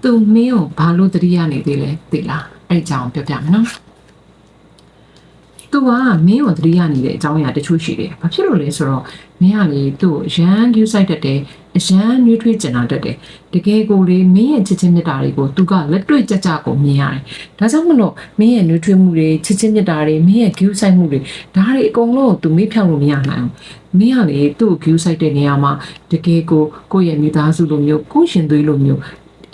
သူမင်းကိုဘာလို့တတိယနေသေးလဲသိလားအဲ့အကြောင်းပြောပြမယ်နော်သူကမင်းကိုတတိယနေတဲ့အကြောင်းအရာတချို့ရှိတယ်ဘာဖြစ်လို့လဲဆိုတော့မင်းကလေသူ့ရန် view site တက်တယ်အရန် nutrient ကျင်လာတက်တယ်တကယ်ကိုလေမင်းရဲ့ချစ်ချင်းမြတ်တာတွေကိုသူကလက်တွေ့ကြကြကိုမြင်ရတယ်ဒါကြောင့်မလို့မင်းရဲ့ nutrient မှုတွေချစ်ချင်းမြတ်တာတွေမင်းရဲ့ view site မှုတွေဒါတွေအကုန်လုံးသူမေ့ဖြောက်လို့မရနိုင်ဘူးမင်းကလေသူ့ view site တဲ့နေရာမှာတကယ်ကိုယ့်ရဲ့မိသားစုလိုမျိုးကိုယ့်ရှင်သွေးလိုမျိုး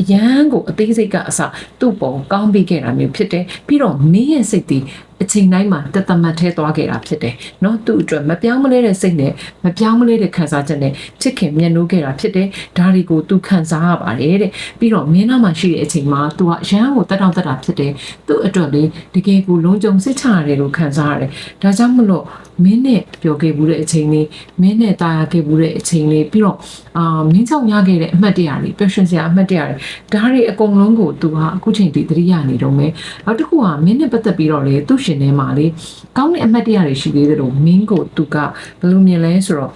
အရန်ကိုအသေးစိတ်ကအစသူ့ပုံကောင်းပေးခဲ့တာမျိုးဖြစ်တယ်ပြီးတော့မင်းရဲ့စိတ်တည်အချိန်တိုင်းမှာတသမတ်ထဲသွားခဲ့တာဖြစ်တယ်เนาะသူ့အတွက်မပြောင်းမလဲတဲ့စိတ်နဲ့မပြောင်းမလဲတဲ့ခံစားချက်နဲ့ချစ်ခင်မျက်နှိုးခဲ့တာဖြစ်တယ်ဒါတွေကိုသူခံစားရပါတယ်တဲ့ပြီးတော့မင်းနာမှာရှိတဲ့အချိန်မှာသူကရန်ကိုတက်တောင့်တက်တာဖြစ်တယ်သူ့အတွက်လေတကယ်ကိုလုံးကြုံစိတ်ချရတယ်လို့ခံစားရတယ်ဒါကြောင့်မလို့မင်းနဲ့ပြောခဲ့မှုတဲ့အချိန်လေးမင်းနဲ့တာယာခဲ့မှုတဲ့အချိန်လေးပြီးတော့မင်းကြောင့်ရခဲ့တဲ့အမှတ်တရတွေပျော်ရွှင်စရာအမှတ်တရတွေဒါတွေအကုန်လုံးကိုသူကအခုချိန်ထိသတိရနေတော့မယ်နောက်တစ်ခုကမင်းနဲ့ပတ်သက်ပြီးတော့လေသူ့ရှင်ထဲမှာလေကောင်းတဲ့အမှတ်တရတွေရှိသေးတယ်လို့မင်းကိုသူကဘယ်လိုမြင်လဲဆိုတော့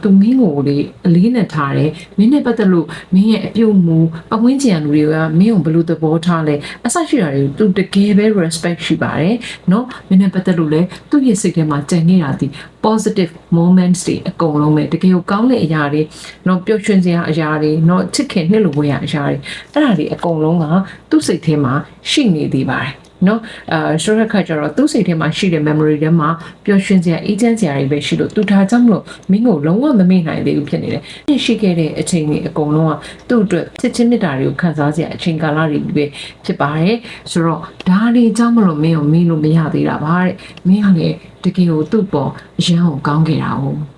သူမင်းကိုလေအလေးနဲ့ထားတယ်မင်းနဲ့ပတ်သက်လို့မင်းရဲ့အပြုတ်မှုပဝန်းကျင်လူတွေကမင်းကိုဘယ်လိုသဘောထားလဲအဆရှိတာတွေသူတကယ်ပဲ respect ရှိပါတယ်เนาะမင်းနဲ့ပတ်သက်လို့လေသူ့ရဲ့စိတ်ထဲမှာကြံနေတာဒီ positive moments တွေအကုန်လုံးပဲတကယ်ကိုကောင်းတဲ့အရာတွေเนาะပျော်ရွှင်စရာအရာတွေเนาะချစ်ခင်နှစ်လိုဝေးရအရာတွေအဲ့ဒါတွေအကုန်လုံးကသူ့စိတ်ထဲမှာရှိနေသေးပါတယ်နော်ဆိုတဲ့ခါကျတော့သူ့စိတ်ထဲမှာရှိတဲ့ memory ထဲမှာပျော်ရွှင်စရာအေးချမ်းစရာတွေပဲရှိလို့သူထားကြမလို့မင်းကိုလုံးဝမမေ့နိုင်သေးဘူးဖြစ်နေတယ်။ရှိခဲ့တဲ့အချိန်တွေအကုန်လုံးကသူ့အတွက်ချစ်ချင်းမြတ်တာတွေကိုခံစားစရာအချိန်ကာလတွေပဲဖြစ်ပါတယ်။ဆိုတော့ဒါတွေကြောင့်မလို့မင်းကိုမေ့လို့မရသေးတာပါတဲ့။မင်းကလည်းတကယ်ကိုသူ့ပေါ်အရန်ကိုကောင်းခဲ့တာ哦။